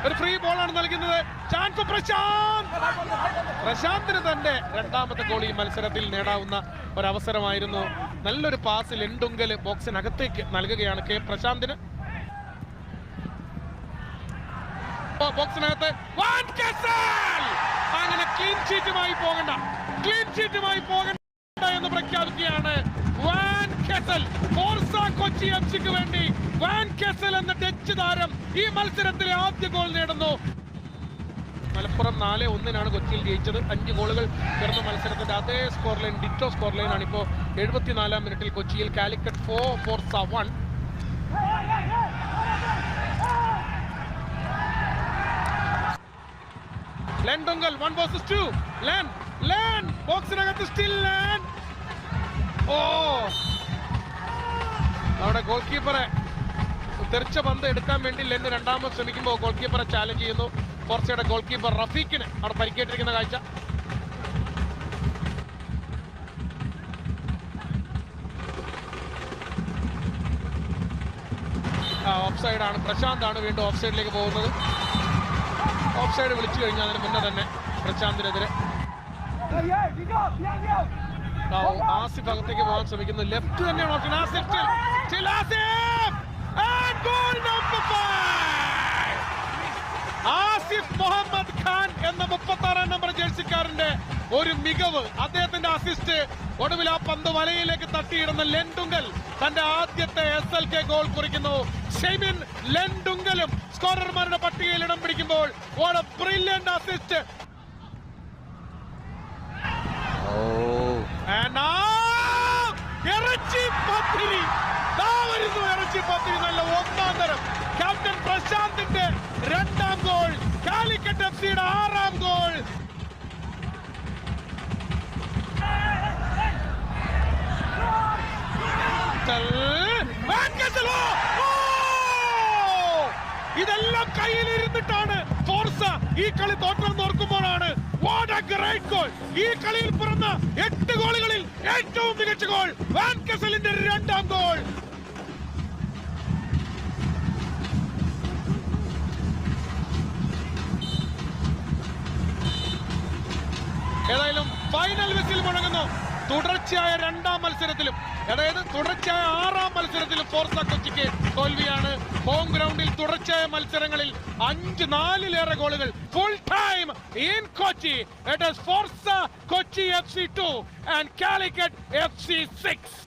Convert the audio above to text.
ഒരു ഫ്രീ ബോളാണ് നൽകുന്നത്. ചാൻസ് പ്രശാന്തിന് തന്റെ രണ്ടാമത്തെ ഗോൾ ഈ മത്സരത്തിൽ നേടാവുന്ന ഒരവസരമായിരുന്നു. നല്ലൊരു പാസ് ലെൻഡുങ്കൽ ബോക്സിനകത്തേക്ക് നൽകുകയാണ് കെ പ്രശാന്തിന്. ബോക്സിനകത്ത് അങ്ങനെ ക്ലീൻ ഷീറ്റുമായി പോകണ്ട എന്ന് പ്രഖ്യാപിക്കുകയാണ് വാൻ കെസൽ. ഫോർസ കൊച്ചി എഫ്സിക്ക് വേണ്ടി വാൻ കെസൽ എന്ന ഡച്ച് താരം ഈ മത്സരത്തിലെ ആദ്യ ഗോൾ നേടുന്നു. മലപ്പുറം 4-1 കൊച്ചിയിൽ ജയിച്ചത്. 5 ഗോളുകൾ പിറന്ന മത്സരത്തിന്റെ അതേ score line, ditto score line ആണ് ഇപ്പോൾ 74-ാം മിനിറ്റിൽ കൊച്ചിയിൽ. കാലിക്കറ്റ് 4 ഫോർസ 1. ലെൻഡുങ്കൽ 1 vs 2. ലെൻ ബോക്സിനകത്ത് സ്റ്റിൽ ലെൻ. അവിടെ ഗോൾ കീപ്പറെ തെറിച്ച പന്ത് എടുക്കാൻ വേണ്ടി ലെന്ന് രണ്ടാമത് ശ്രമിക്കുമ്പോൾ ഗോൾ കീപ്പറെ ചാലഞ്ച് ചെയ്യുന്നു. ഫോർസയുടെ ഗോൾ കീപ്പർ റഫീഖിന് അവിടെ പരിക്കേറ്റിരിക്കുന്ന കാഴ്ച. ഓഫ് സൈഡാണ്. പ്രശാന്താണ് വീണ്ടും ഓഫ് സൈഡിലേക്ക് പോകുന്നത്. ഓഫ് സൈഡ് വിളിച്ചു കഴിഞ്ഞാൽ അതിന് മുന്നേ തന്നെ പ്രശാന്തിനെതിരെ ആസിഫ് അകത്തേക്ക് പോകാൻ ശ്രമിക്കുന്നു. ലെഫ്റ്റ് തന്നെയാണ് ഓപ്ഷൻ. ആസിഫ് മുഹമ്മദ് ഖാൻ എന്ന 36-ാം നമ്പർ ജേഴ്സിക്കാരന്റെ ഒരു മികവ്, അദ്ദേഹത്തിന്റെ അസിസ്റ്റ്. ഒടുവിൽ ആ പന്ത് വലയിലേക്ക് തട്ടിയിടുന്ന ലെൻഡുങ്കൽ തന്റെ ആദ്യത്തെ SLK ഗോൾ കുറിക്കുന്നു. ഷെയ്മിൻ ലെൻഡുങ്കലും സ്കോറർമാരുടെ പട്ടികയിൽ ഇടം പിടിക്കുമ്പോൾ what a brilliant assist. നല്ല ഒന്നാം തരം ക്യാപ്റ്റൻ പ്രശാന്തിന്റെ രണ്ടാം ഗോൾ, കാലിക്കറ്റ് എഫ്സിയുടെ 6ാം ഗോൾ. ഇതെല്ലാം കയ്യിലിരുന്നിട്ടാണ് ഫോർസ ഈ കളി തോറ്റെന്ന് ഓർക്കുമ്പോഴാണ് what a great goal. ഈ കളിയിൽ പിറന്ന 8 ഗോളുകളിൽ ഏറ്റവും മികച്ച ഗോൾ വാൻ കെസലിന്റെ 2ാം ഗോൾ. ഏതായാലും ഫൈനൽ വിസിൽ മുഴങ്ങുന്നു. തുടർച്ചയായ 2ാം മത്സരത്തിലും, അതായത് തുടർച്ചയായ 6ാം മത്സരത്തിലും ഫോർസ കൊച്ചിക്ക് തോൽവിയാണ്. ഹോം ഗ്രൗണ്ടിൽ തുടർച്ചയായ മത്സരങ്ങളിൽ 5-4 ഗോളുകൾ. Full time in Kochi. It is Forza Kochi FC 2 and Calicut FC 6.